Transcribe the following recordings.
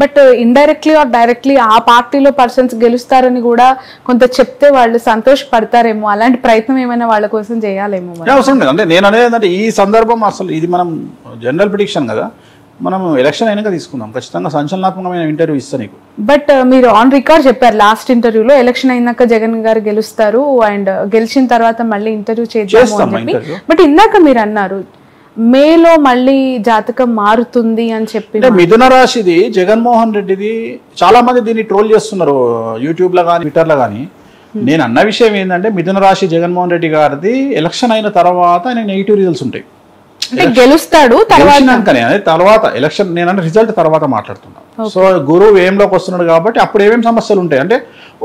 But indirectly are directly ఆ పార్టీలో persons గెలుస్తారని కూడా కొంత చెప్తే వాళ్ళు సంతోషపడతారేమో, అలాంటి ప్రయత్నం ఏమైనా వాళ్ళ కోసం చేయాలేమో. అవసరం లేదు. అంటే నేను అనేది ఏంటంటే ఈ సందర్భం అసలు ఇది మనం జనరల్ ప్రిడిక్షన్ కదా, మనం ఎలక్షన్ అయినాక తీసుకుందాం. ఖచ్చితంగా సంచలనాత్మకమైన ఇంటర్వ్యూ ఇస్తా నీకు. బట్ మీరు ఆన్ రికార్డ్ చెప్పారు లాస్ట్ ఇంటర్వ్యూలో ఎలక్షన్ అయినాక జగన్ గారు గెలుస్తారు అండ్ గెలిచిన తర్వాత మళ్ళీ ఇంటర్వ్యూ చేద్దాం. బట్ ఇందాక మీరు అన్నారు మేలో మళ్ళీ జాతకం మారుతుంది అని చెప్పి. మిథున రాశిది జగన్మోహన్ రెడ్డిది చాలా మంది దీన్ని ట్రోల్ చేస్తున్నారు యూట్యూబ్ లో కానీ ట్విట్టర్ లో కానీ. నేను అన్న విషయం ఏంటంటే మిథున రాశి జగన్మోహన్ రెడ్డి గారిది ఎలక్షన్ అయిన తర్వాత ఆయన నెగిటివ్ రిజల్ట్స్ ఉంటాయి. గెలుస్తాడు తర్వాత ఎలక్షన్ నేనంటే రిజల్ట్ తర్వాత మాట్లాడుతున్నా. సో గురువు ఏంలోకి వస్తున్నాడు కాబట్టి అప్పుడు ఏమేమి సమస్యలు ఉంటాయి అంటే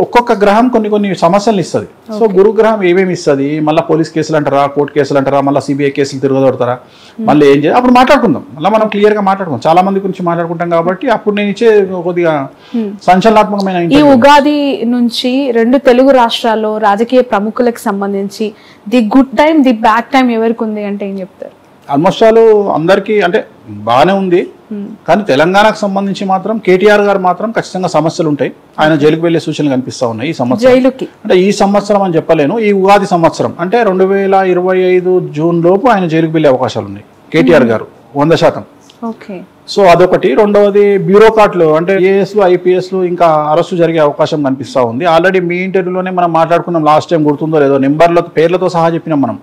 ఒక్కొక్క గ్రహం కొన్ని సమస్యలు ఇస్తుంది. సో గురు గ్రహం ఏమేమి ఇస్తుంది, మళ్ళీ పోలీస్ కేసులు అంటారా, కోర్టు కేసులు అంటారా, మళ్ళీ సిబిఐ కేసులు తిరగదొడతారా, మళ్ళీ ఏం చేయాలి అప్పుడు మాట్లాడుకుందాం. మళ్ళీ మనం క్లియర్ గా మాట్లాడుకుందాం, చాలా మంది గురించి మాట్లాడుకుంటాం కాబట్టి అప్పుడు నేను ఇచ్చే కొద్దిగా సంచలనాత్మకమైన. ఈ ఉగాది నుంచి 2 తెలుగు రాష్ట్రాల్లో రాజకీయ ప్రముఖులకు సంబంధించి the good time the bad time ఎవరికి ఉంది అంటే ఏం చెప్తారు? ఆల్మోస్ట్ ఆల్ అందరికీ అంటే బాగానే ఉంది, కానీ తెలంగాణకు సంబంధించి మాత్రం కేటీఆర్ గారు మాత్రం ఖచ్చితంగా సమస్యలు ఉంటాయి. ఆయన జైలుకు వెళ్లే సూచనలు కనిపిస్తా ఉన్నాయి ఈ సంవత్సరం. అంటే ఈ సంవత్సరం అని చెప్పలేను, ఈ ఉగాది సంవత్సరం అంటే 2025 జూన్ లోపు ఆయన జైలుకు వెళ్లే అవకాశాలు ఉన్నాయి కేటీఆర్ గారు 100%. సో అదొకటి. రెండవది బ్యూరోక్రాట్లు అంటే ఏఎస్లు ఐపీఎస్లు ఇంకా అరెస్టు జరిగే అవకాశం కనిపిస్తా ఉంది. ఆల్రెడీ మీ ఇంటర్వ్యూలోనే మనం మాట్లాడుకున్నాం, లాస్ట్ టైం గుర్తుందో లేదో, నెంబర్లతో పేర్లతో సహా చెప్పినాం మనం,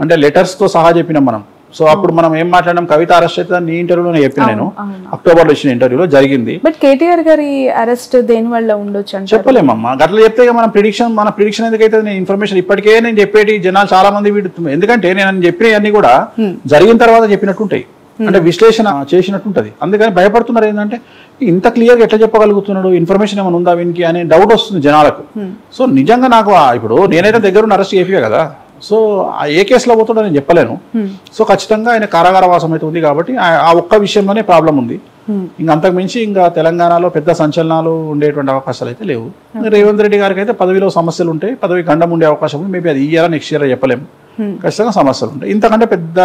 అంటే లెటర్స్ తో సహా చెప్పినాం మనం. సో అప్పుడు మనం ఏం మాట్లాడడం, కవిత అరెస్ట్ అయితే నీ ఇంటర్వ్యూలోనే చెప్పిన, నేను అక్టోబర్ లో ఇచ్చిన ఇంటర్వ్యూలో జరిగింది. బట్ కేటీఆర్ గారి అరెస్ట్ దేని వల్ల ఉండొచ్చు అంటే చెప్పలేమమ్మా. గట్ల చెప్తే మన ప్రిడిక్షన్ ఎందుకైతే నేను ఇన్ఫర్మేషన్ ఇప్పటికే నేను చెప్పేటి జనాలు చాలా మంది వీడుతుంది. ఎందుకంటే నేను చెప్పినవన్నీ కూడా జరిగిన తర్వాత చెప్పినట్టుంటాయి, అంటే విశ్లేషణ చేసినట్టుంటది. అందుకని భయపడుతున్నారు ఏంటంటే ఇంత క్లియర్ గా ఎట్లా చెప్పగలుగుతున్నాడు, ఇన్ఫర్మేషన్ ఏమైనా ఉందా వీనికి అనే డౌట్ వస్తుంది జనాలకు. సో నిజంగా నాకు ఇప్పుడు నేనైతే దగ్గర అరెస్ట్ చేపియా కదా, సో ఏ కేసులో పోతుండో నేను చెప్పలేను. సో ఖచ్చితంగా ఆయన కారాగార వాసం అయితే ఉంది కాబట్టి ఆ ఒక్క విషయంలోనే ప్రాబ్లం ఉంది. ఇంకా అంతకు మించి ఇంకా తెలంగాణలో పెద్ద సంచలనాలు ఉండేటువంటి అవకాశాలు అయితే లేవు. రేవంత్ రెడ్డి గారికి అయితే పదవిలో సమస్యలు ఉంటాయి, పదవి గండం ఉండే అవకాశం ఉంది. మేబీ అది ఈ ఇయర్ నెక్స్ట్ ఇయర్ చెప్పలేము, ఖచ్చితంగా సమస్యలు ఉంటాయి. ఇంతకంటే పెద్ద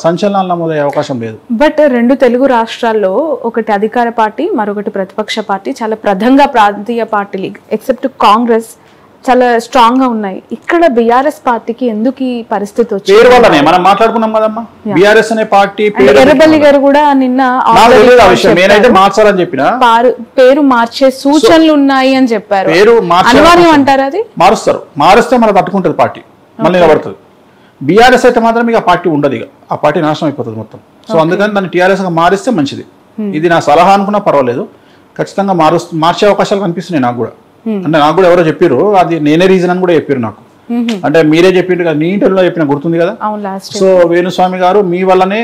సంచలనాలు నమోదయ్యే అవకాశం లేదు. బట్ 2 తెలుగు రాష్ట్రాల్లో ఒకటి అధికార పార్టీ, మరొకటి ప్రతిపక్ష పార్టీ, చాలా ప్రధానంగా ప్రాంతీయ పార్టీలు ఎక్సెప్ట్ కాంగ్రెస్ చాలా స్ట్రాంగ్ గా ఉన్నాయి. ఇక్కడ బీఆర్ఎస్ పార్టీకి ఎందుకు ఈ పరిస్థితి వచ్చింది? పేరు వల్లనే మనం మాట్లాడుకున్నాం కదమ్మా, బీఆర్ఎస్ అనే పార్టీ. ఎర్రబెల్లి గారు కూడా నిన్న నేనైతే మార్చాలని చెప్పిన, పేరు మార్చే సూచనలు ఉన్నాయి అని చెప్పారు. పేరు అనివార్యం అంటారు, అది మారుస్తారు, మారుస్తే మనం తట్టుకుంటది పార్టీ, మళ్ళీ నిలబడుతుంది. బీఆర్ఎస్ అయితే మాత్రం ఇక పార్టీ ఉండదు, ఇక ఆ పార్టీ నాశనం అయిపోతుంది మొత్తం. సో అందుకని దాన్ని టీఆర్ఎస్ గా మారిస్తే మంచిది. ఇది నా సలహా అనుకున్నా పర్వాలేదు, ఖచ్చితంగా మార్చే అవకాశాలు కనిపిస్తున్నాయి నాకు కూడా. అంటే నాకు కూడా ఎవరో చెప్పారు, అది నేనే రీజన్ అని కూడా చెప్పారు నాకు. అంటే మీరే చెప్పిండ్రు కదా, నీ ఇంటర్వ్యూలో చెప్పిన గుర్తుంది కదా. సో వేణుస్వామి గారు మీ వల్లనే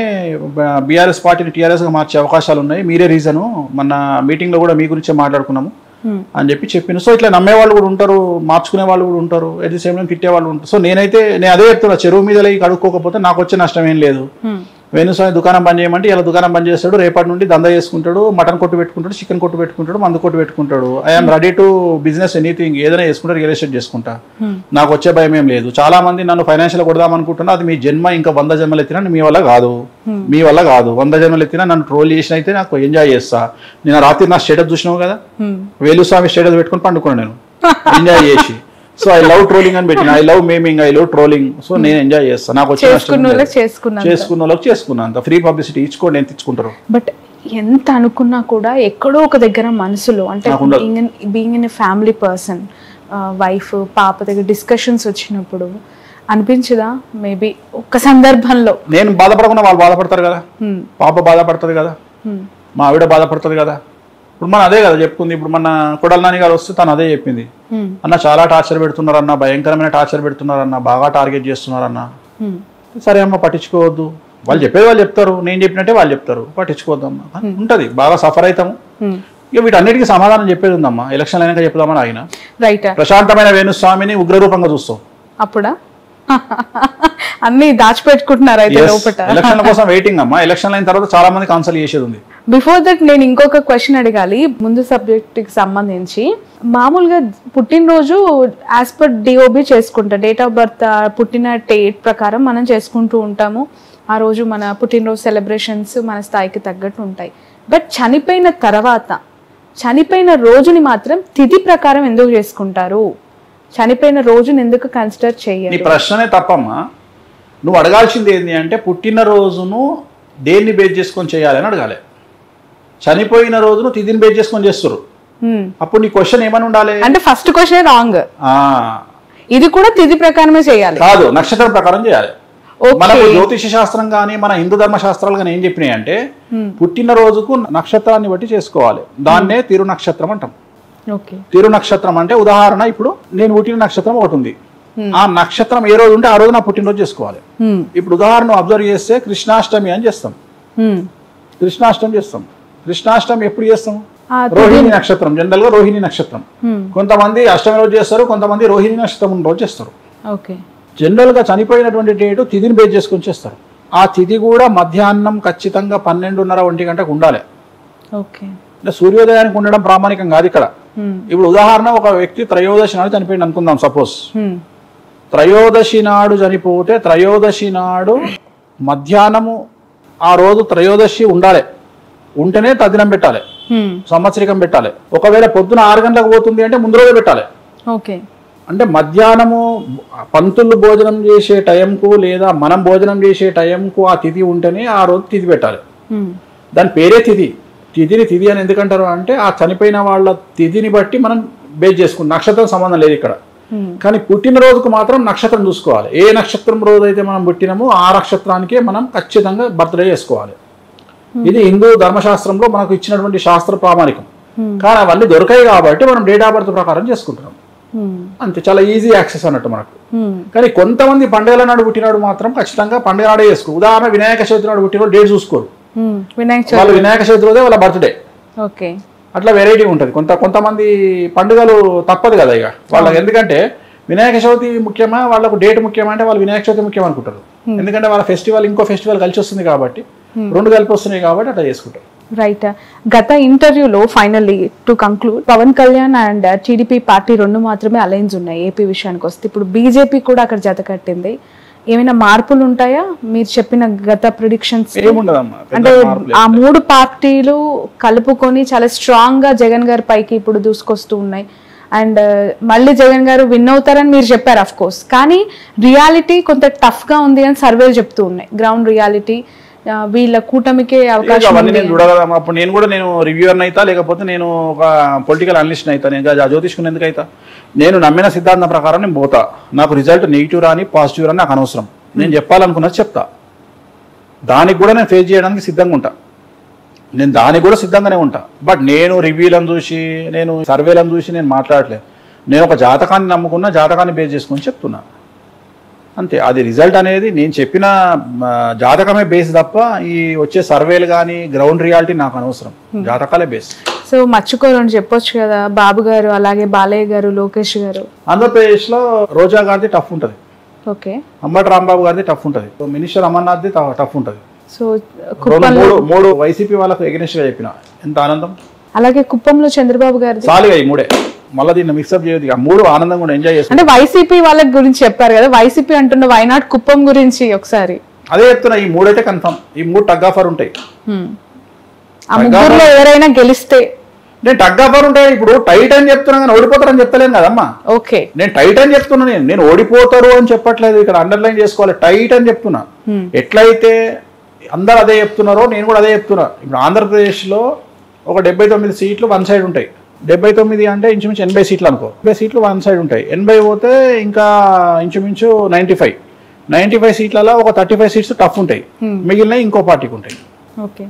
బీఆర్ఎస్ పార్టీని టీఆర్ఎస్ గా మార్చే అవకాశాలు ఉన్నాయి, మీరే రీజను, మన మీటింగ్ లో కూడా మీ గురించే మాట్లాడుకున్నాము అని చెప్పిన. సో ఇట్లా నమ్మే వాళ్ళు కూడా ఉంటారు, మార్చుకునే వాళ్ళు కూడా ఉంటారు, ఎట్ ది సేమ్ టైం తిట్టే వాళ్ళు ఉంటారు. సో నేను అదే చెప్తున్నా, చెరువు మీద కడుక్కోకపోతే నాకు వచ్చే నష్టం ఏం లేదు. వేణుస్వామి దుకాణం బంద్ చేయమంటే ఇలా దుకాణం బంద్ చేస్తాడు, రేపటి నుండి దందా చేసుకుంటాడు, మటన్ కొట్టు పెట్టుకుంటాడు, చికెన్ కొట్టు పెట్టుకుంటాడు, మందు కొట్టు పెట్టుకుంటాడు. I'm ready to business anything, ఏదైనా చేసుకుంటారు, రియల్ ఎస్టేట్ చేసుకుంటా, నాకు వచ్చే భయం ఏం లేదు. చాలా మంది నన్ను ఫైనాన్షియల్ కొడదాం అనుకుంటున్నా, అది మీ జన్మ ఇంకా 100 జన్మలు ఎత్తినా మీ వల్ల కాదు, 100 జన్మలు ఎత్తినా నన్ను ట్రోల్ చేసిన అయితే నాకు ఎంజాయ్ చేస్తా. నేను రాత్రి నా స్టేటస్ చూసినావు కదా, వేణుస్వామి స్టేటస్ పెట్టుకుని పండుకున్నాను నేను ఎంజాయ్ చేసి. సో ఐ లవ్ ట్రోలింగ్ అని పెట్టిన, I love meming, I love trolling. So నేను ఎంజాయ్ చేస్తాను, నాకు వచ్చే చేసుకున్న వాళ్ళకి చేసుకున్నా, అంత ఫ్రీ పబ్లిసిటీ ఇచ్చుకోండి, ఎంత ఇచ్చుకుంటారు. బట్ ఎంత అనుకున్నా కూడా ఎక్కడో ఒక దగ్గర మనసులో అంటే being in family person, wife పాప దగ్గర డిస్కషన్స్ వచ్చినప్పుడు అనిపించదా మేబీ ఒక్క సందర్భంలో? నేను బాధపడకుండా వాళ్ళు బాధపడతారు కదా, పాప బాధపడుతుంది కదా, మా ఆవిడ బాధపడుతుంది కదా. ఇప్పుడు మనం అదే కదా చెప్పుకుంది. ఇప్పుడు మన కొడాల నాని గారు వస్తే తను అదే చెప్పింది, అన్న చాలా టార్చర్ పెడుతున్నారన్న, భయంకరమైన టార్చర్ పెడుతున్నారన్న, బాగా టార్గెట్ చేస్తున్నారన్న. సరే అమ్మ పట్టించుకోవద్దు, వాళ్ళు చెప్పేది వాళ్ళు చెప్తారు, నేను చెప్పినట్టే వాళ్ళు చెప్తారు, పట్టించుకోవద్దమ్మా ఉంటది, బాగా సఫర్ అవుతాము. ఇక వీటన్నిటికీ సమాధానం చెప్పేది ఉందమ్మా, ఎలక్షన్ అయినాక చెప్దామని ఆయన. ప్రశాంతమైన వేణుస్వామిని ఉగ్రరూపంగా చూస్తాం, అప్పుడా అన్ని దాచిపెట్టుకుంటున్నారు అయితే లోపల. ఎలక్షన్ కోసం వెయిటింగ్ అమ్మా, ఎలక్షన్ అయిన తర్వాత చాలా మంది కాన్సల్ చేసేది ఉంది. బిఫోర్ దట్ నేను ఇంకొక క్వశ్చన్ అడగాలి ముందు సబ్జెక్ట్ కి సంబంధించి. మామూలుగా పుట్టినరోజు యాజ్ పర్ డిఓబి చేసుకుంటాం, డేట్ ఆఫ్ బర్త్ పుట్టిన డేట్ ప్రకారం మనం చేసుకుంటూ ఉంటాము. ఆ రోజు మన పుట్టినరోజు సెలబ్రేషన్స్ మన స్థాయికి తగ్గట్టు ఉంటాయి. బట్ చనిపోయిన తర్వాత చనిపోయిన రోజుని మాత్రం తిథి ప్రకారం ఎందుకు చేసుకుంటారు? చనిపోయిన రోజుని ఎందుకు కన్సిడర్ చేయాలి? నీ ప్రశ్ననే తప్పమ్మా. నువ్వు అడగాల్సింది ఏంటి అంటే పుట్టినరోజును దేన్ని బేస్ చేసుకొని చేయాలని అడగాలి. చనిపోయిన రోజును తిథిని బేస్ చేసుకొని చేస్తారు. అప్పుడు నీ క్వశ్చన్ ఏమని ఉండాలి అంటే ఫస్ట్ క్వశ్చన్ రాంగ్. ఇది కూడా తిథి ప్రకారమే చేయాలి కాదు, నక్షత్రం ప్రకారం చేయాలి. మనకు జ్యోతిష శాస్త్రం కానీ మన హిందూ ధర్మ శాస్త్రాలు కానీ ఏం చెప్పినాయి అంటే పుట్టినరోజుకు నక్షత్రాన్ని బట్టి చేసుకోవాలి. దాన్నే తిరు నక్షత్రం అంటాం. తిరు నక్షత్రం అంటే ఉదాహరణ, ఇప్పుడు నేను పుట్టిన నక్షత్రం ఒకటి ఉంది, ఆ నక్షత్రం ఏ రోజు ఉంటే ఆ రోజు నా పుట్టినరోజు చేసుకోవాలి. ఇప్పుడు ఉదాహరణ అబ్జర్వ్ చేస్తే కృష్ణాష్టమి అని చేస్తాం. కృష్ణాష్టమి చేస్తాం. కృష్ణాష్టమి ఎప్పుడు చేస్తాం? రోహిణి నక్షత్రం, జనరల్ గా రోహిణి నక్షత్రం. కొంతమంది అష్టమి రోజు చేస్తారు, కొంతమంది రోహిణి నక్షత్రం రోజు చేస్తారు. జనరల్ గా చనిపోయినటువంటి డేటు తిథిని బేస్ చేసుకొని చేస్తారు. ఆ తిథి కూడా మధ్యాహ్నం ఖచ్చితంగా 12:30-1 గంటకు ఉండాలి. సూర్యోదయానికి ఉండడం ప్రామాణికం కాదు ఇక్కడ. ఇప్పుడు ఉదాహరణ, ఒక వ్యక్తి త్రయోదశి నాడు చనిపోయింది అనుకుందాం. సపోజ్ త్రయోదశి నాడు చనిపోతే త్రయోదశి నాడు మధ్యాహ్నము ఆ రోజు త్రయోదశి ఉండాలి. ఉంటేనే తద్దినం పెట్టాలి, సంవత్సరికం పెట్టాలి. ఒకవేళ పొద్దున 6 గంటలకు పోతుంది అంటే ముందు రోజే పెట్టాలి. అంటే మధ్యాహ్నము పంతులు భోజనం చేసే టైంకు లేదా మనం భోజనం చేసే టైంకు ఆ తిథి ఉంటేనే ఆ రోజు తిథి పెట్టాలి. దాని పేరే తిథి. తిథిని తిథి అని ఎందుకంటారు అంటే ఆ చనిపోయిన వాళ్ళ తిథిని బట్టి మనం బేస్ చేసుకుంటాం. నక్షత్రం సంబంధం లేదు ఇక్కడ. కానీ పుట్టినరోజుకు మాత్రం నక్షత్రం చూసుకోవాలి. ఏ నక్షత్రం రోజు అయితే మనం పుట్టినామో ఆ నక్షత్రానికే మనం ఖచ్చితంగా బర్త్డే చేసుకోవాలి. ఇది హిందూ ధర్మశాస్త్రంలో మనకు ఇచ్చినటువంటి శాస్త్ర ప్రామాణికం. కానీ అవన్నీ దొరకాయి కాబట్టి మనం డేట్ ఆఫ్ బర్త్ ప్రకారం చేసుకుంటున్నాం. అంతే, చాలా ఈజీ యాక్సెస్ అన్నట్టు మనకు. కానీ కొంతమంది పండుగల నాడు పుట్టినాడు మాత్రం ఖచ్చితంగా పండుగ నాడే చేసుకో. ఉదాహరణ, వినాయక చవితి నాడు పుట్టిన డేట్ చూసుకోరు. వాళ్ళు వినాయక చవితి రోజే వాళ్ళ బర్త్డే. అట్లా వెరైటీ ఉంటుంది. కొంతమంది పండుగలు తప్పదు కదా ఇక వాళ్ళకి. ఎందుకంటే వినాయక చవితి ముఖ్యమా, వాళ్ళకు డేట్ ముఖ్యమా అంటే వాళ్ళు వినాయక చవితి ముఖ్యం అనుకుంటారు. ఎందుకంటే వాళ్ళ ఫెస్టివల్ ఇంకో ఫెస్టివల్ కలిసి వస్తుంది కాబట్టి, రెండు కలిపి వస్తున్నాయి కాబట్టి అట్లా చేసుకుంటారు. రైట్. గత ఇంటర్వ్యూలో finally to conclude, Pawan Kalyan and TDP party రెండు మాత్రమే అలయన్స్ ఉన్నాయి ఏపీ విషయానికి వస్తే. ఇప్పుడు బీజేపీ కూడా అక్కడ జత కట్టింది. ఏమైనా మార్పులు ఉంటాయా మీరు చెప్పిన గత ప్రిడిక్షన్స్? అంటే ఆ 3 పార్టీలు కలుపుకొని చాలా స్ట్రాంగ్ గా జగన్ గారి పైకి ఇప్పుడు దూసుకొస్తూ ఉన్నాయి. అండ్ మళ్ళీ జగన్ గారు విన్ అవుతారని మీరు చెప్పారు అఫ్ కోర్స్. కానీ రియాలిటీ కొంత టఫ్ గా ఉంది అని సర్వేలు చెప్తూ ఉన్నాయి. గ్రౌండ్ రియాలిటీ వీళ్ళ కూటమికే అవకాశం. అప్పుడు నేను రివ్యూయర్ అయితా, లేకపోతే నేను ఒక పొలిటికల్ అనలిస్ట్ అయితా, నేను జ్యోతిష్కుని ఎందుకు అయితా? నేను నమ్మిన సిద్ధాంతం ప్రకారం నేను పోతా. నాకు రిజల్ట్ నెగిటివ్ రాని పాజిటివ్ రాని నాకు అనవసరం. నేను చెప్పాలనుకున్నది చెప్తా. దానికి కూడా నేను ఫేస్ చేయడానికి సిద్ధంగా ఉంటా. నేను దానికి కూడా సిద్ధంగానే ఉంటా. బట్ నేను రివ్యూలను చూసి, నేను సర్వేలను చూసి నేను మాట్లాడలేదు. నేను ఒక జాతకాన్ని నమ్ముకున్న, జాతకాన్ని బేస్ చేసుకుని చెప్తున్నా అంతే. అది రిజల్ట్ అనేది నేను చెప్పిన జాతకమే బేస్ తప్ప ఈ వచ్చే సర్వేలు కానీ గ్రౌండ్ రియాలిటీ నాకు అనవసరం. జాతకాలే బేస్. సో మర్చిపోరని చెప్పొచ్చు కదా బాబు గారు, అలాగే బాలయ్య గారు, లోకేష్ గారు. ఆంధ్రప్రదేశ్ లో రోజా గారిది టఫ్ ఉంటుంది. ఓకే. అంబటి రాంబాబు గారిది టఫ్ ఉంటుంది. మినిస్టర్ అమర్నాథ్ది టఫ్ ఉంటుంది. సో మూడు వైసీపీ వాళ్ళకు ఎగనెస్ట్ గా చెప్పిన ఎంత ఆనందం. అలాగే కుప్పంలో చంద్రబాబు గారు చాలుగా ఈ 3 మళ్ళీ దీన్ని మిక్సప్ చేయదు. 3 ఆనందంగా కూడా ఎంజాయ్ చేస్తాం. అంటే వైసీపీ వాళ్ళ గురించి చెప్పారు కదా, వైసీపీ అంటున్న వైనాట్ కుప్పం గురించి ఒకసారి అదే చెప్తున్నా. ఈ 3 అయితే కన్ఫర్మ్. ఈ 3 టగ్ ఆఫర్ ఉంటాయి. ఆ ముగ్గురులో ఎవరైనా గెలిస్తే నేను టగ్ ఆఫర్ ఉంటాయి. ఇప్పుడు టైట్ అని చెప్తున్నా కానీ ఓడిపోతారని చెప్తలేను కదమ్మా. ఓకే, నేను టైట్ అని చెప్తున్నా. నేను ఓడిపోతారు అని చెప్పట్లేదు. ఇక్కడ అండర్లైన్ చేసుకోవాలి. టైట్ అని చెప్తున్నా. ఎట్లయితే అందరు అదే చెప్తున్నారో నేను కూడా అదే చెప్తున్నా. ఇప్పుడు ఆంధ్రప్రదేశ్లో ఒక 79 సీట్లు వన్ సైడ్ ఉంటాయి. 79 అంటే ఇంచుమించు 80 సీట్లు అనుకో. 80 సీట్లు వన్ సైడ్ ఉంటాయి. 80 పోతే ఇంకా ఇంచుమించు 95 సీట్లలో ఒక 35 సీట్స్ టఫ్ ఉంటాయి. మిగిలిన ఇంకో పార్టీకి ఉంటాయి. Okay,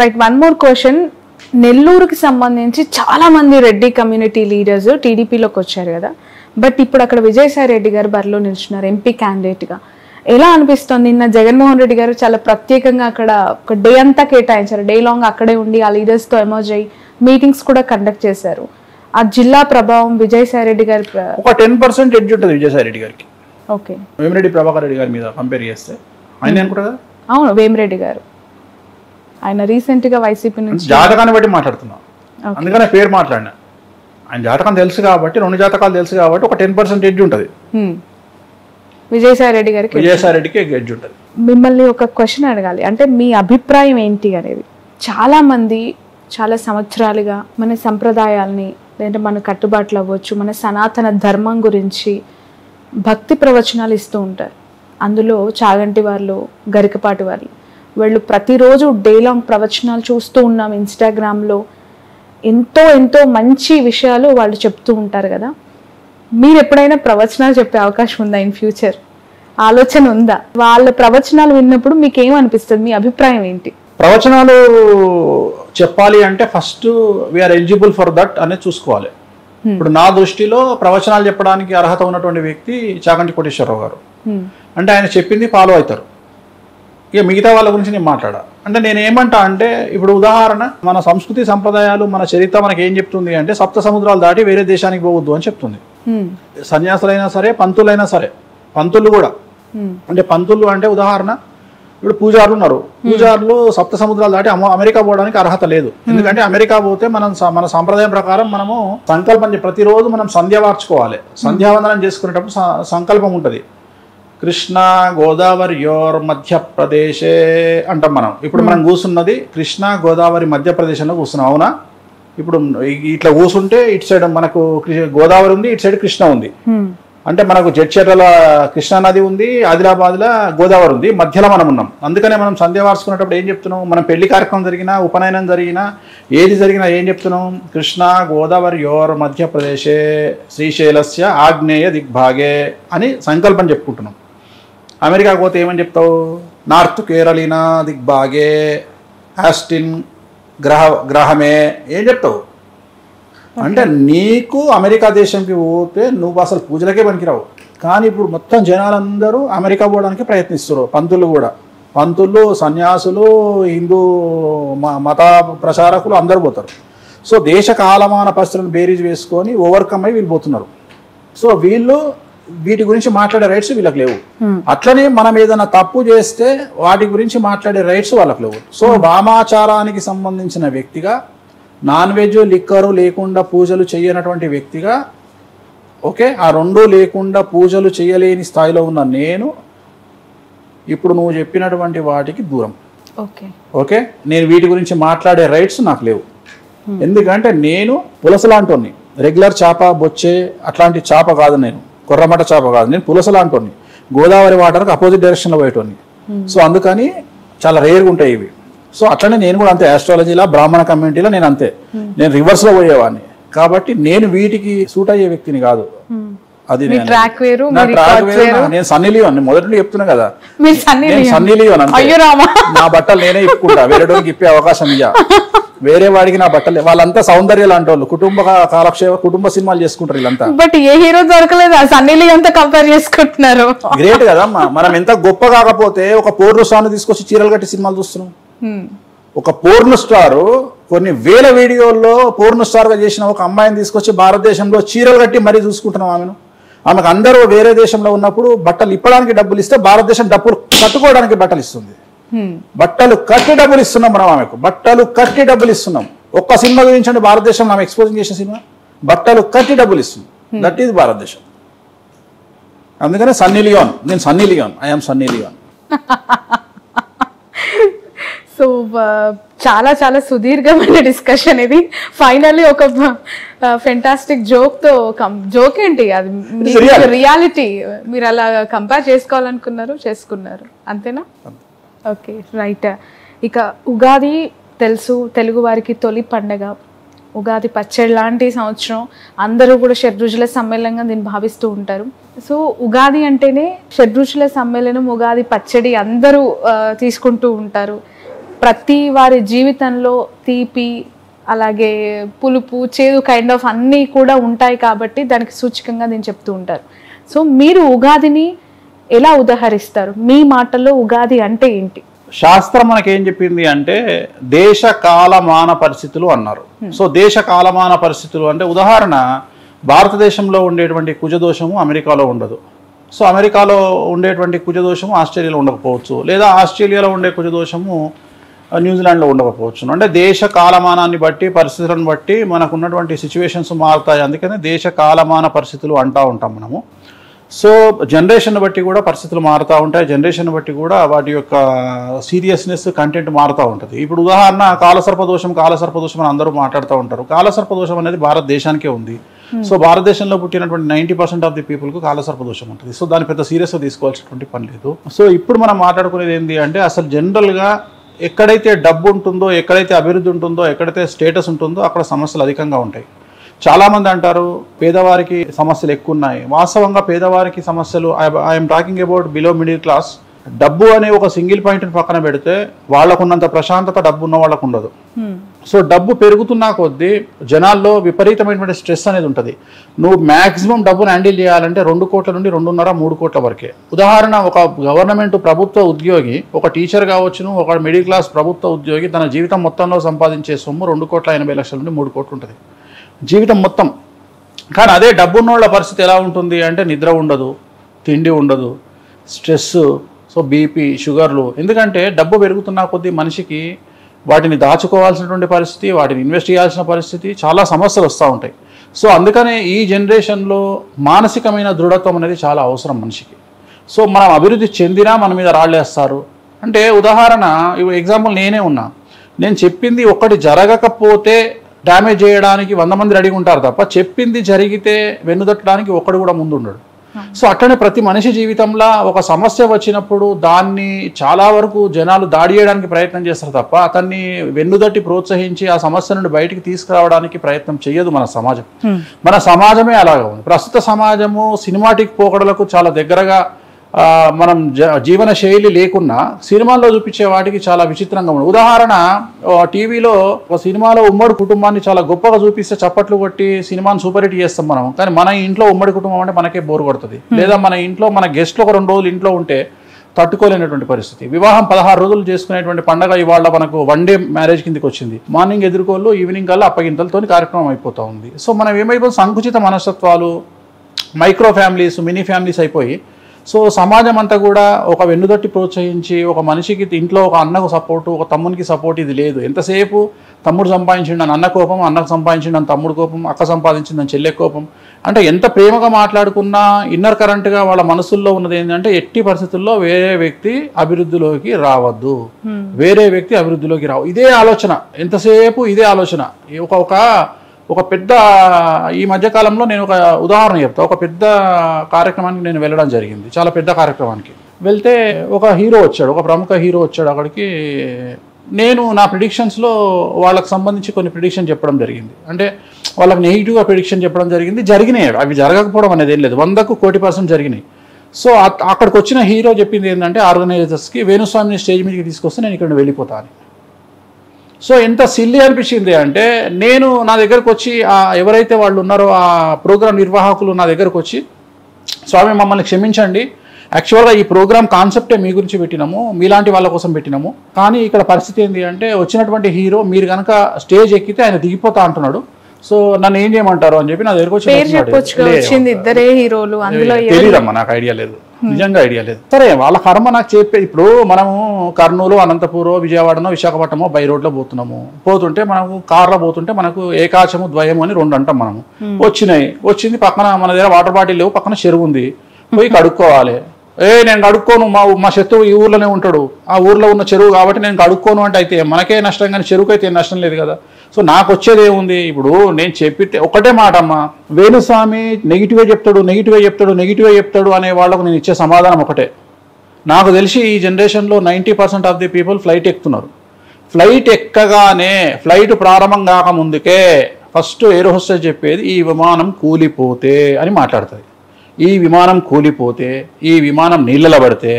right. One more question. నెల్లూరుకి సంబంధించి చాలా మంది రెడ్డి కమ్యూనిటీ లీడర్స్ టీడీపీలోకి వచ్చారు కదా, బట్ ఇప్పుడు అక్కడ విజయసాయి రెడ్డి గారు బరిలో నిల్చున్నారు ఎంపీ క్యాండిడేట్ గా. ఎలా అనిపిస్తుంది? నిన్న జగన్మోహన్ రెడ్డి గారు చాలా ప్రత్యేకంగా అక్కడ ఒక డే అంతా కేటాయించారు. డే లాంగ్ అక్కడే ఉండి ఆ లీడర్స్ తో ఎమర్జ్ అయ్యి మీటింగ్స్ కూడా కండక్ట్ చేశారు. ఆ జిల్లా ప్రభావం విజయసాయి రెడ్డి గారి ఒక 10% ఎడ్జ్ ఉంటుంది విజయసాయి రెడ్డి గారికి. ఓకే, వేమిరెడ్డి ప్రభాకర్ రెడ్డి గారి మీద కంపేర్ చేస్తే ఆయన అనుకుంటా కదా. అవును, వేమిరెడ్డి గారు ఆయన రీసెంట్ గా వైసీపీ నుంచి జాతకాన్ని బట్టి మాట్లాడుతున్నా, అందుకనే పేరు మాట్లాడినా. ఆయన జాతకం తెలుసు కాబట్టి, 2 జాతకాలు తెలుసు కాబట్టి ఒక 10% ఎడ్జ్ ఉంటుంది విజయసాయి రెడ్డికి ఎడ్జ్ ఉంటుంది. మిమ్మల్ని ఒక క్వశ్చన్ అడగాలి, అంటే మీ అభిప్రాయం ఏంటి అనేది. చాలా మంది చాలా సంవత్సరాలుగా మన సంప్రదాయాల్ని లేదంటే మన కట్టుబాట్లు అవ్వచ్చు, మన సనాతన ధర్మం గురించి భక్తి ప్రవచనాలు ఇస్తూ ఉంటారు. అందులో చాగంటి వాళ్ళు, గరికపాటి వాళ్ళు ప్రతిరోజు డే లాంగ్ ప్రవచనాలు చూస్తూ ఉన్నాం. ఇన్స్టాగ్రామ్లో ఎంతో మంచి విషయాలు వాళ్ళు చెప్తూ ఉంటారు కదా. మీరు ఎప్పుడైనా ప్రవచనాలు చెప్పే అవకాశం ఉందా ఇన్ ఫ్యూచర్? ఆలోచన ఉందా? వాళ్ళ ప్రవచనాలు విన్నప్పుడు మీకు ఏమనిపిస్తుంది? మీ అభిప్రాయం ఏంటి? ప్రవచనాలు చెప్పాలి అంటే first we are eligible for that అనేది చూసుకోవాలి. ఇప్పుడు నా దృష్టిలో ప్రవచనాలు చెప్పడానికి అర్హత ఉన్నటువంటి వ్యక్తి చాగంటి కోటేశ్వరరావు గారు. అంటే ఆయన చెప్పింది ఫాలో అవుతారు. ఇక మిగతా వాళ్ళ గురించి నేను మాట్లాడా. అంటే నేను ఏమంటా అంటే, ఇప్పుడు ఉదాహరణ, మన సంస్కృతి సంప్రదాయాలు, మన చరిత్ర మనకి ఏం చెప్తుంది అంటే, సప్త సముద్రాలు దాటి వేరే దేశానికి పోవద్దు అని చెప్తుంది. సన్యాసులైనా సరే, పంతులైనా సరే, పంతులు కూడా. అంటే పంతులు అంటే ఉదాహరణ, ఇప్పుడు పూజారులు ఉన్నారు. పూజారులు సప్త సముద్రాలు దాటి అమెరికా పోవడానికి అర్హత లేదు. ఎందుకంటే అమెరికా పోతే మన సాంప్రదాయం ప్రకారం మనము సంకల్పం ప్రతిరోజు మనం సంధ్య వార్చుకోవాలి. సంధ్యావందనం చేసుకునేటప్పుడు సంకల్పం ఉంటుంది. కృష్ణ గోదావరియోర్ మధ్యప్రదేశే అంటాం మనం. ఇప్పుడు మనం కూర్చున్నది కృష్ణ గోదావరి మధ్యప్రదేశ్లో కూర్చున్నాం, అవునా? ఇప్పుడు ఇట్లా కూర్చుంటే ఇటు సైడ్ మనకు గోదావరి ఉంది, ఇటు సైడ్ కృష్ణ ఉంది. అంటే మనకు జడ్చర్ల కృష్ణా నది ఉంది, ఆదిలాబాద్లో గోదావరి ఉంది, మధ్యలో మనం ఉన్నాం. అందుకనే మనం సంధ్య వార్చుకునేటప్పుడు ఏం చెప్తున్నాం? మనం పెళ్లి కార్యక్రమం జరిగినా, ఉపనయనం జరిగినా, ఏది జరిగినా ఏం చెప్తున్నాం? కృష్ణ గోదావరియోర్ మధ్యప్రదేశే శ్రీశైలస్య ఆగ్నేయ దిగ్భాగే అని సంకల్పం చెప్పుకుంటున్నాం. అమెరికాకు పోతే ఏమని చెప్తావు? నార్త్ కేరళీనా దిగ్భాగే ఆస్టిన్ గ్రహమే ఏం చెప్తావు? అంటే నీకు అమెరికా దేశంకి పోతే నువ్వు అసలు పూజలకే పనికిరావు. కానీ ఇప్పుడు మొత్తం జనాలందరూ అమెరికా పోవడానికి ప్రయత్నిస్తారు. పంతులు కూడా, పంతులు, సన్యాసులు, హిందూ మత ప్రచారకులు అందరూ పోతారు. సో దేశ కాలమాన పరిస్థితులను బేరీజ్ వేసుకొని ఓవర్కమ్ అయి వీళ్ళు పోతున్నారు. సో వీటి గురించి మాట్లాడే రైట్స్ వీళ్ళకి లేవు. అట్లనే మనం ఏదైనా తప్పు చేస్తే వాటి గురించి మాట్లాడే రైట్స్ వాళ్ళకి లేవు. సో వామాచారానికి సంబంధించిన వ్యక్తిగా, నాన్ వెజ్ లిక్కరు లేకుండా పూజలు చేయనటువంటి వ్యక్తిగా, ఓకే, ఆ రెండూ లేకుండా పూజలు చేయలేని స్థాయిలో ఉన్న నేను ఇప్పుడు నువ్వు చెప్పినటువంటి వాటికి దూరం. ఓకే, నేను వీటి గురించి మాట్లాడే రైట్స్ నాకు లేవు. ఎందుకంటే నేను పులసలాంటోని, రెగ్యులర్ చేప, బొచ్చే అట్లాంటి చేప కాదు, నేను కొర్రమట చేప కాదు, నేను పులసలాంటోని, గోదావరి వాటర్కి అపోజిట్ డైరెక్షన్లో పోయేటోని. సో అందుకని చాలా రేర్గా ఉంటాయి ఇవి. సో అట్లనే నేను కూడా అంతే, ఆస్ట్రాలజీలో బ్రాహ్మణ కమ్యూనిటీలో నేను అంతే, నేను రివర్స్లో పోయేవాడిని. కాబట్టి నేను వీటికి సూట్ అయ్యే వ్యక్తిని కాదు. అది నేను సన్నీ లియోన్ మొదటి చెప్తున్నా కదా, నేను సన్నీ లియోన్ అంటే నా బట్టలు నేనే ఇప్పుకుంటా, వేరేటోకి ఇప్పే అవకాశం ఇయ్యా. వేరే వాడికి నా బట్టలు, వాళ్ళంతా సౌందర్య లాంటి వాళ్ళు, కుటుంబ కాలక్షేమ, కుటుంబ సినిమాలు చేసుకుంటారు వీళ్ళంతా. బట్ ఏ హీరో దొరకలేదు, సన్నీ లియోన్ తో కంపేర్ చేసుకుంటున్నారు. గ్రేట్ కదమ్మా. మనం ఎంత గొప్ప కాకపోతే ఒక పోర్ను స్టార్ తీసుకొచ్చి చీరలు కట్టి సినిమాలు చూస్తున్నాం. ఒక పోర్ను స్టార్ కొన్ని వేల వీడియోల్లో పోర్ను స్టార్ గా చేసిన ఒక అమ్మాయిని తీసుకొచ్చి భారతదేశంలో చీరలు కట్టి మరీ చూసుకుంటున్నాం ఆమెను. ఆమెకు అందరూ వేరే దేశంలో ఉన్నప్పుడు బట్టలు ఇప్పడానికి డబ్బులు ఇస్తే భారతదేశం డబ్బులు కట్టుకోవడానికి బట్టలు ఇస్తుంది. బట్టలు కట్టి డబ్బులు ఇస్తున్నాం మనం ఆమెకు, బట్టలు కట్టి డబ్బులు ఇస్తున్నాం. ఒక్క సినిమా గురించి భారతదేశంలో ఆమె ఎక్స్పోజింగ్ చేసిన సినిమా బట్టలు కట్టి డబ్బులు ఇస్తుంది. దట్ ఈజ్ భారతదేశం. అందుకనే సన్నీ లియోన్, నేను Sunny Leone, I'm Sunny Leone. So చాలా చాలా సుదీర్ఘమైన డిస్కషన్ ఇది. ఫైనల్లీ ఒక ఫెంటాస్టిక్ జోక్ ఏంటి అది, రియాలిటీ మీరు అలా కంపేర్ చేసుకున్నారు అంతేనా? Okay, right. ఇక ఉగాది తెలుసు, తెలుగు వారికి తొలి పండగ. ఉగాది పచ్చడి లాంటి సంవత్సరం, అందరూ కూడా షడ్రుచుల సమ్మేళనంగా దీన్ని భావిస్తూ ఉంటారు. సో ఉగాది అంటేనే షడ్రుచుల సమ్మేళనం, ఉగాది పచ్చడి అందరూ తీసుకుంటూ ఉంటారు. ప్రతి వారి జీవితంలో తీపి, అలాగే పులుపు, చేదు కైండ్ ఆఫ్ అన్నీ కూడా ఉంటాయి కాబట్టి దానికి సూచకంగా దీన్ని చెప్తూ ఉంటారు. సో మీరు ఉగాదిని ఎలా ఉదాహరిస్తారు? మీ మాటల్లో ఉగాది అంటే ఏంటి? శాస్త్రం మనకేం చెప్పింది అంటే దేశ కాలమాన పరిస్థితులు అన్నారు. సో దేశ కాలమాన పరిస్థితులు అంటే ఉదాహరణ, భారతదేశంలో ఉండేటువంటి కుజదోషము అమెరికాలో ఉండదు. సో అమెరికాలో ఉండేటువంటి కుజదోషము ఆస్ట్రేలియాలో ఉండకపోవచ్చు, లేదా ఆస్ట్రేలియాలో ఉండే కుజదోషము న్యూజిలాండ్లో ఉండకపోవచ్చు. అంటే దేశ కాలమానాన్ని బట్టి, పరిస్థితులను బట్టి మనకు ఉన్నటువంటి సిచ్యువేషన్స్ మారుతాయి. అందుకనే దేశ కాలమాన పరిస్థితులు అంటూ ఉంటాం మనము. సో జనరేషన్ బట్టి కూడా పరిస్థితులు మారుతూ ఉంటాయి, జనరేషన్ బట్టి కూడా వాటి యొక్క సీరియస్నెస్ కంటెంట్ మారుతూ ఉంటుంది. ఇప్పుడు ఉదాహరణ కాలసర్పదోషం అని అందరూ మాట్లాడుతూ ఉంటారు. కాలసర్పదోషం అనేది భారతదేశానికే ఉంది. సో భారతదేశంలో పుట్టినటువంటి 90% ఆఫ్ ది పీపుల్కు కాలసర్పదోషం ఉంటుంది. సో దాన్ని పెద్ద సీరియస్గా తీసుకోవాల్సినటువంటి పని లేదు. సో ఇప్పుడు మనం మాట్లాడుకునేది ఏంటి అంటే అసలు జనరల్గా ఎక్కడైతే డబ్బు ఉంటుందో, ఎక్కడైతే అభివృద్ధి ఉంటుందో, ఎక్కడైతే స్టేటస్ ఉంటుందో అక్కడ సమస్యలు అధికంగా ఉంటాయి. చాలామంది అంటారు పేదవారికి సమస్యలు ఎక్కువ ఉన్నాయి. వాస్తవంగా పేదవారికి సమస్యలు, I'm talking about below middle class, డబ్బు అనే ఒక సింగిల్ పాయింట్ని పక్కన పెడితే వాళ్ళకున్నంత ప్రశాంతత డబ్బు ఉన్న వాళ్ళకు ఉండదు. సో డబ్బు పెరుగుతున్నా కొద్దీ జనాల్లో విపరీతమైనటువంటి స్ట్రెస్ అనేది ఉంటుంది. నువ్వు మ్యాక్సిమం డబ్బును హ్యాండిల్ చేయాలంటే 2 కోట్ల నుండి 2.5-3 కోట్ల వరకే. ఉదాహరణ, ఒక గవర్నమెంట్ ప్రభుత్వ ఉద్యోగి, ఒక టీచర్ కావచ్చును, ఒక మిడిల్ క్లాస్ ప్రభుత్వ ఉద్యోగి తన జీవితం మొత్తంలో సంపాదించే సొమ్ము 2,80,00,000 నుండి 3 కోట్లు ఉంటుంది జీవితం మొత్తం. కానీ అదే డబ్బున్నోళ్ళ పరిస్థితి ఎలా ఉంటుంది అంటే నిద్ర ఉండదు, తిండి ఉండదు, స్ట్రెస్, సో బీపీ, షుగర్లు. ఎందుకంటే డబ్బు పెరుగుతున్న కొద్దీ మనిషికి వాటిని దాచుకోవాల్సినటువంటి పరిస్థితి, వాటిని ఇన్వెస్ట్ చేయాల్సిన పరిస్థితి, చాలా సమస్యలు వస్తూ ఉంటాయి. సో అందుకనే ఈ జనరేషన్లో మానసికమైన దృఢత్వం అనేది చాలా అవసరం మనిషికి. సో మనం అభివృద్ధి చెందినా మన మీద రాళ్ళేస్తారు. అంటే ఉదాహరణ, ఎగ్జాంపుల్ నేనే ఉన్నా, నేను చెప్పింది ఒక్కటి జరగకపోతే డ్యామేజ్ చేయడానికి 100 మంది రెడీగా ఉంటారు తప్ప చెప్పింది జరిగితే వెన్నుదట్టడానికి ఒక్కడు కూడా ముందు ఉండడు. సో అట్లనే ప్రతి మనిషి జీవితంలో ఒక సమస్య వచ్చినప్పుడు దాన్ని చాలా వరకు జనాలు దాడి చేయడానికి ప్రయత్నం చేస్తారు తప్ప అతన్ని వెన్నుదట్టి ప్రోత్సహించి ఆ సమస్య నుండి బయటికి తీసుకురావడానికి ప్రయత్నం చేయదు మన సమాజం. మన సమాజమే అలాగా ఉంది. ప్రస్తుత సమాజము సినిమాటిక్ పోకడలకు చాలా దగ్గరగా మనం జీవన శైలి లేకున్నా సినిమాల్లో చూపించే వాటికి చాలా విచిత్రంగా ఉంది. ఉదాహరణ, టీవీలో ఒక సినిమాలో ఉమ్మడి కుటుంబాన్ని చాలా గొప్పగా చూపిస్తే చప్పట్లు కొట్టి సినిమాని సూపర్ హిట్ చేస్తాం మనం. కానీ మన ఇంట్లో ఉమ్మడి కుటుంబం అంటే మనకే బోర్ కొడుతుంది. లేదా మన ఇంట్లో మన గెస్ట్లు ఒక 2 రోజులు ఇంట్లో ఉంటే తట్టుకోలేనటువంటి పరిస్థితి. వివాహం 16 రోజులు చేసుకునేటువంటి పండగ ఇవాళ మనకు 1 డే మ్యారేజ్ కిందకి వచ్చింది. మార్నింగ్ ఎదుర్కోళ్ళు, ఈవినింగ్ కల్లా అప్పగింతలతో కార్యక్రమం అయిపోతూ ఉంది. సో మనం ఏమైపోతుంది, సంకుచిత మనస్తత్వాలు, మైక్రో ఫ్యామిలీస్, మినీ ఫ్యామిలీస్ అయిపోయి సో సమాజం అంతా కూడా ఒక వెన్నుదట్టి ప్రోత్సహించి ఒక మనిషికి ఇంట్లో ఒక అన్నకు సపోర్టు, ఒక తమ్మునికి సపోర్ట్ ఇది లేదు. ఎంతసేపు తమ్ముడు సంపాదించిండని అన్న కోపం, అన్నకు సంపాదించిండని తమ్ముడు కోపం, అక్క సంపాదించిందని చెల్లె కోపం. అంటే ఎంత ప్రేమగా మాట్లాడుకున్నా ఇన్నర్ కరెంట్గా వాళ్ళ మనసుల్లో ఉన్నది ఏంటంటే ఎట్టి పరిస్థితుల్లో వేరే వ్యక్తి అభివృద్ధిలోకి రావద్దు, వేరే వ్యక్తి అభివృద్ధిలోకి రావు. ఇదే ఆలోచన, ఎంతసేపు ఇదే ఆలోచన. ఒక పెద్ద, ఈ మధ్యకాలంలో నేను ఒక ఉదాహరణ చెప్తా. ఒక పెద్ద కార్యక్రమానికి నేను వెళ్ళడం జరిగింది. చాలా పెద్ద కార్యక్రమానికి వెళ్తే ఒక హీరో వచ్చాడు, ఒక ప్రముఖ హీరో వచ్చాడు అక్కడికి. నేను నా ప్రిడిక్షన్స్లో వాళ్ళకి సంబంధించి కొన్ని ప్రిడిక్షన్ చెప్పడం జరిగింది. అంటే వాళ్ళకి నెగిటివ్గా ప్రిడిక్షన్ చెప్పడం జరిగింది. జరిగినాయి, అవి జరగకపోవడం అనేది ఏం లేదు, 100కు 1,000% జరిగినాయి. సో అక్కడికి వచ్చిన హీరో చెప్పింది ఏంటంటే ఆర్గనైజర్స్కి, వేణుస్వామిని స్టేజ్ మీదకి తీసుకొస్తే నేను ఇక్కడ వెళ్ళిపోతాను. సో ఎంత సిల్లీ అనిపించింది అంటే, నేను నా దగ్గరకు వచ్చి ఎవరైతే వాళ్ళు ఉన్నారో ఆ ప్రోగ్రామ్ నిర్వాహకులు నా దగ్గరకు వచ్చి, స్వామి మమ్మల్ని క్షమించండి, యాక్చువల్గా ఈ ప్రోగ్రామ్ కాన్సెప్టే మీ గురించి పెట్టినాము, మీలాంటి వాళ్ళ కోసం పెట్టినాము. కానీ ఇక్కడ పరిస్థితి ఏంటి అంటే వచ్చినటువంటి హీరో మీరు కనుక స్టేజ్ ఎక్కితే ఆయన దిగిపోతా అంటున్నాడు. సో నన్ను ఏం చేయమంటారు అని చెప్పి నా దగ్గరకు వచ్చి, ఇద్దరే హీరోలు అందులో తెలియదమ్మా, నాకు ఐడియా లేదు, నిజంగా ఐడియా లేదు. సరే వాళ్ళ కర్మ నాకు చెప్పే. ఇప్పుడు మనము కర్నూలు, అనంతపూర్, విజయవాడనో, విశాఖపట్నమో బై రోడ్లో పోతుంటే మనకు కార్లో పోతుంటే మనకు ఏకాచము, ద్వయము అని 2 అంటాం మనము. వచ్చింది పక్కన మన దగ్గర వాటర్ బాటిల్ లేవు, పక్కన చెరువు ఉంది, పోయి కడుక్కోవాలి. నేను కడుక్కోను, మా శత్రువు ఈ ఊర్లోనే ఉంటాడు, ఆ ఊర్లో ఉన్న చెరువు కాబట్టి నేను కడుక్కోను అంటే అయితే మనకే నష్టం, కానీ చెరువుకి అయితే నష్టం లేదు కదా. సో నాకు వచ్చేది ఏముంది, ఇప్పుడు నేను చెప్పితే ఒకటే మాట అమ్మా, వేణుస్వామి నెగిటివ్గా చెప్తాడు అనే వాళ్ళకు నేను ఇచ్చే సమాధానం ఒకటే. నాకు తెలిసి ఈ జనరేషన్లో 90% ఆఫ్ ది పీపుల్ ఫ్లైట్ ఎక్కుతున్నారు. ఫ్లైట్ ఎక్కగానే, ఫ్లైట్ ప్రారంభం కాకముందుకే ఫస్ట్ ఎయిర్ హోస్టెస్ చెప్పేది ఈ విమానం కూలిపోతే అని మాట్లాడుతుంది. ఈ విమానం కూలిపోతే, ఈ విమానం నీళ్ళలో పడితే,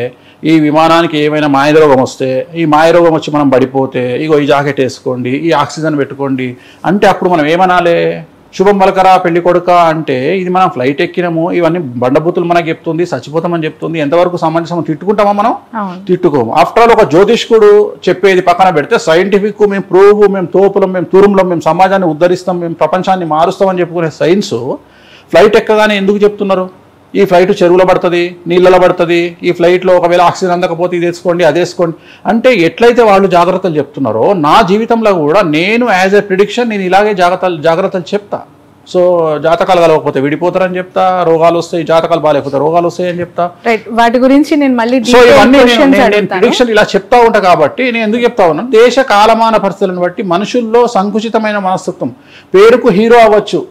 ఈ విమానానికి ఏమైనా మాయరోగం వస్తే, ఈ మాయరోగం వచ్చి మనం పడిపోతే ఇగో ఈ జాకెట్ వేసుకోండి, ఈ ఆక్సిజన్ పెట్టుకోండి అంటే అప్పుడు మనం ఏమనాలి, శుభం పలకరా పెళ్లి కొడుక అంటే ఇది మనం ఫ్లైట్ ఎక్కినాము, ఇవన్నీ బండబూతులు మనకు చెప్తుంది, చచ్చిపోతామని చెప్తుంది. ఎంతవరకు సమంజసం, తిట్టుకుంటామా మనం? తిట్టుకోము. ఆఫ్టర్ ఆల్ ఒక జ్యోతిష్కుడు చెప్పేది పక్కన పెడితే సైంటిఫిక్, మేము ప్రూవ్, మేము తోపులం, మేము తురుములం, మేము సమాజాన్ని ఉద్ధరిస్తాం, మేము ప్రపంచాన్ని మారుస్తామని చెప్పుకునే సైన్స్ ఫ్లైట్ ఎక్కగానే ఎందుకు చెప్తున్నారు? ఈ ఫ్లైట్ చెరువులో పడుతుంది, నీళ్ళలో పడుతుంది, ఈ ఫ్లైట్లో ఒకవేళ ఆక్సిజన్ అందకపోతే ఇది వేసుకోండి, అది వేసుకోండి అంటే ఎట్లయితే వాళ్ళు జాగ్రత్తలు చెప్తున్నారో నా జీవితంలో కూడా నేను యాజ్ ఎ ప్రిడిక్షన్ నేను ఇలాగే జాగ్రత్తలు చెప్తా. సో జాతకాలు కలవకపోతే విడిపోతారని చెప్తా, రోగాలు వస్తాయి, జాతకాలు బాగాలేకపోతే రోగాలు వస్తాయి అని చెప్తా. వాటి గురించి నేను మళ్ళీ సో ఇవన్నీ నేను ప్రిడిక్షన్ ఇలా చెప్తా ఉంటా కాబట్టి నేను ఎందుకు చెప్తా ఉన్నాను, దేశ కాలమాన పరిస్థితులను బట్టి మనుషుల్లో సంకుచితమైన మనస్తత్వం. పేరుకు హీరో అవ్వచ్చు,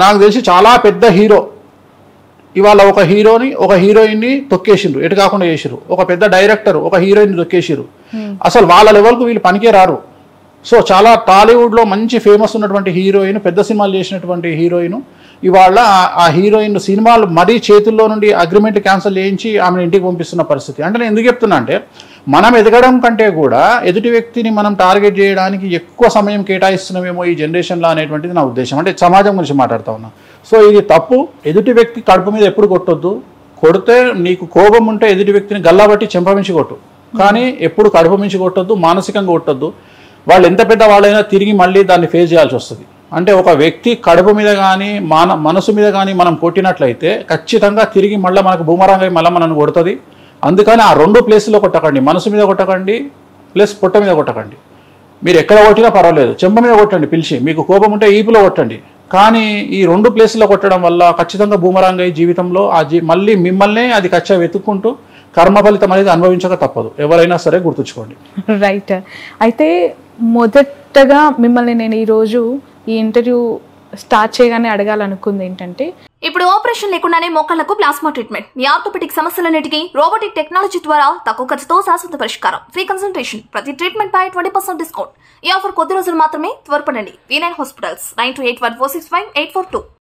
నాకు తెలిసి చాలా పెద్ద హీరో ఇవాళ ఒక హీరోని ఒక హీరోయిన్ని తొక్కేసిండ్రు, ఎటు కాకుండా చేసిరు. ఒక పెద్ద డైరెక్టర్ ఒక హీరోయిన్ తొక్కేసిరు. అసలు వాళ్ళ లెవెల్కు వీళ్ళు పనికే రారు. సో చాలా టాలీవుడ్లో మంచి ఫేమస్ ఉన్నటువంటి హీరోయిన్, పెద్ద సినిమాలు చేసినటువంటి హీరోయిన్ ఇవాళ ఆ హీరోయిన్ సినిమాలు మరీ చేతుల్లో నుండి అగ్రిమెంట్ క్యాన్సిల్ చేయించి ఆమెను ఇంటికి పంపిస్తున్న పరిస్థితి. అంటే నేను ఎందుకు చెప్తున్నా అంటే, మనం ఎదగడం కంటే కూడా ఎదుటి వ్యక్తిని మనం టార్గెట్ చేయడానికి ఎక్కువ సమయం కేటాయిస్తున్నామేమో ఈ జనరేషన్లో అనేటువంటిది నా ఉద్దేశం. అంటే సమాజం గురించి మాట్లాడుతూ ఉన్నా. సో ఇది తప్పు. ఎదుటి వ్యక్తి కడుపు మీద ఎప్పుడు కొట్టొద్దు. కొడితే నీకు కోపం ఉంటే ఎదుటి వ్యక్తిని గల్లాబట్టి చెంపమించి కొట్టు, కానీ ఎప్పుడు కడుపు మించి కొట్టొద్దు, మానసికంగా కొట్టొద్దు. వాళ్ళు ఎంత పెద్ద వాళ్ళైనా తిరిగి మళ్ళీ దాన్ని ఫేస్ చేయాల్సి వస్తుంది. అంటే ఒక వ్యక్తి కడుపు మీద కానీ మనసు మీద కానీ మనం కొట్టినట్లయితే ఖచ్చితంగా తిరిగి మళ్ళీ మనకు బూమరాంగ్ అయి మళ్ళీ మనల్ని కొడుతుంది. అందుకని ఆ రెండు ప్లేస్లో కొట్టకండి, మనసు మీద కొట్టకండి ప్లస్ పొట్ట మీద కొట్టకండి. మీరు ఎక్కడ కొట్టినా పర్వాలేదు, చెంప మీద కొట్టండి పిలిచి, మీకు కోపం ఉంటే ఈపులో కొట్టండి. కానీ ఈ రెండు ప్లేస్లో కొట్టడం వల్ల ఖచ్చితంగా బూమరాంగ్ అయ్యి జీవితంలో మళ్ళీ మిమ్మల్నే అది ఖచ్చితంగా వెతుక్కుంటూ కర్మ ఫలితం అనేది అనుభవించక తప్పదు. ఎవరైనా సరే గుర్తుంచుకోండి. రైట్. అయితే మొదటగా మిమ్మల్ని నేను ఈరోజు ఈ ఇంటర్వ్యూ స్టార్ట్ చేయగానే అడగాలనుకుంది ఏంటంటే, ఇప్పుడు ఆపరేషన్ లేకుండానే మోకాళ్లకు ప్లాస్మా ట్రీట్మెంట్, మీ ఆర్థోపెటిక్ సమస్యలన్నిటికీ రోబోటిక్ టెక్నాలజీ ద్వారా తక్కువ ఖర్చుతో శాశ్వత పరిష్కారం, ఫ్రీ కన్సల్టేషన్, ప్రతి ట్రీట్మెంట్ పై 20% డిస్కౌంట్. ఈ ఆఫర్ కొద్ది రోజులు మాత్రమే, త్వరపడండి. V9 hospitals 9281465842.